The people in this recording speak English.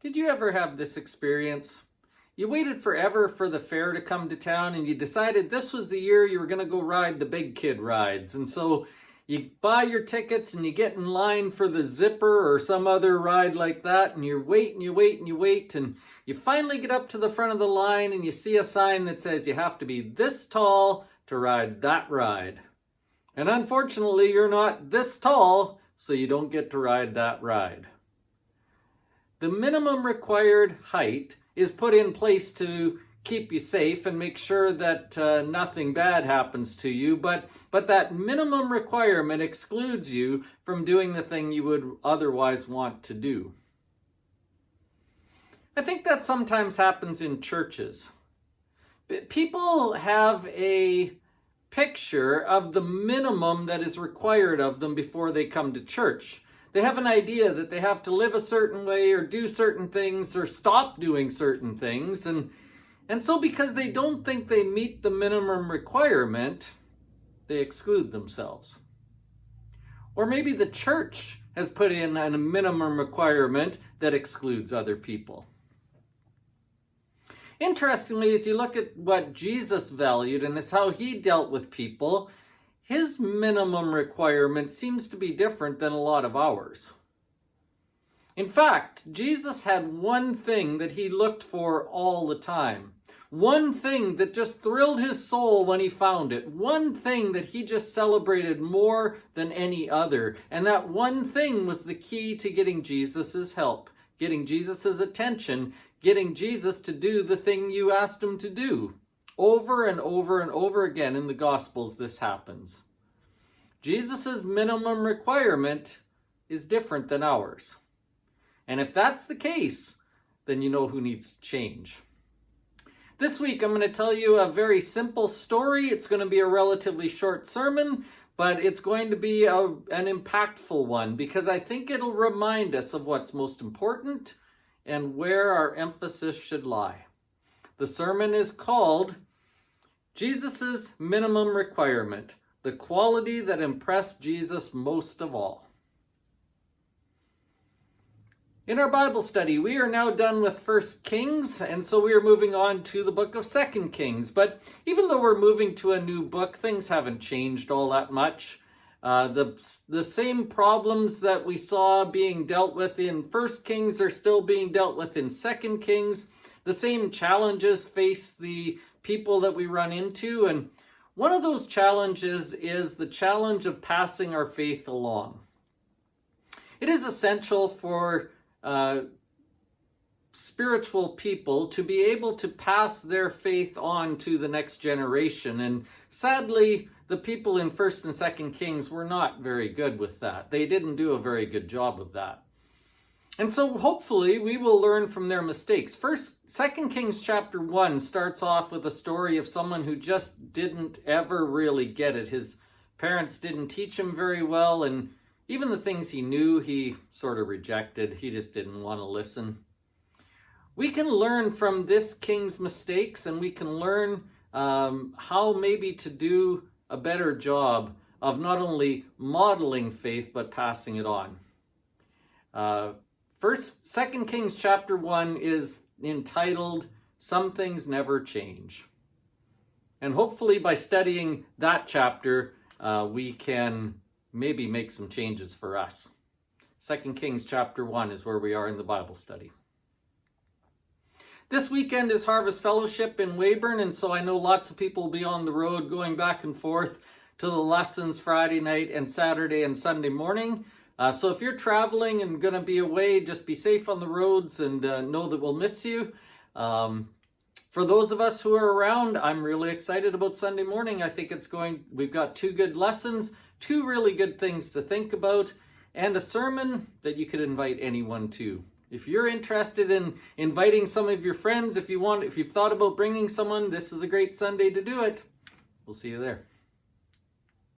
Did you ever have this experience? You waited forever for the fair to come to town and you decided this was the year you were going to go ride the big kid rides. And so you buy your tickets and you get in line for the Zipper or some other ride like that, and you wait and you wait and you wait, and you finally get up to the front of the line and you see a sign that says you have to be this tall to ride that ride. And unfortunately, you're not this tall, so you don't get to ride that ride. The minimum required height is put in place to keep you safe and make sure that nothing bad happens to you, but that minimum requirement excludes you from doing the thing you would otherwise want to do. I think that sometimes happens in churches. People have a picture of the minimum that is required of them before they come to church. They have an idea that they have to live a certain way or do certain things or stop doing certain things. And so because they don't think they meet the minimum requirement, they exclude themselves. Or maybe the church has put in a minimum requirement that excludes other people. Interestingly, as you look at what Jesus valued and it's how he dealt with people, his minimum requirement seems to be different than a lot of ours. In fact, Jesus had one thing that he looked for all the time. One thing that just thrilled his soul when he found it. One thing that he just celebrated more than any other. And that one thing was the key to getting Jesus' help, getting Jesus' attention, getting Jesus to do the thing you asked him to do. Over and over and over again in the Gospels, this happens. Jesus' minimum requirement is different than ours. And if that's the case, then you know who needs to change. This week, I'm going to tell you a very simple story. It's going to be a relatively short sermon, but it's going to be an impactful one because I think it'll remind us of what's most important and where our emphasis should lie. The sermon is called Jesus' Minimum Requirement, the quality that impressed Jesus most of all. In our Bible study, we are now done with 1 Kings, and so we are moving on to the book of 2 Kings. But even though we're moving to a new book, things haven't changed all that much. The same problems that we saw being dealt with in 1 Kings are still being dealt with in 2 Kings. The same challenges face the people that we run into, and one of those challenges is the challenge of passing our faith along. It is essential for spiritual people to be able to pass their faith on to the next generation, and sadly, the people in 1 and 2 Kings were not very good with that. They didn't do a very good job of that. And so hopefully we will learn from their mistakes. 2 Kings chapter 1 starts off with a story of someone who just didn't ever really get it. His parents didn't teach him very well, and even the things he knew, he sort of rejected. He just didn't want to listen. We can learn from this king's mistakes, and we can learn how maybe to do a better job of not only modeling faith, but passing it on. 2 Kings chapter 1 is entitled, Some Things Never Change. And hopefully by studying that chapter, we can maybe make some changes for us. 2 Kings chapter 1 is where we are in the Bible study. This weekend is Harvest Fellowship in Weyburn, and so I know lots of people will be on the road going back and forth to the lessons Friday night and Saturday and Sunday morning. So if you're traveling and going to be away, just be safe on the roads and know that we'll miss you. For those of us who are around, I'm really excited about Sunday morning. I think we've got 2 good lessons, 2 really good things to think about, and a sermon that you could invite anyone to. If you're interested in inviting some of your friends, if you've thought about bringing someone, this is a great Sunday to do it. We'll see you there.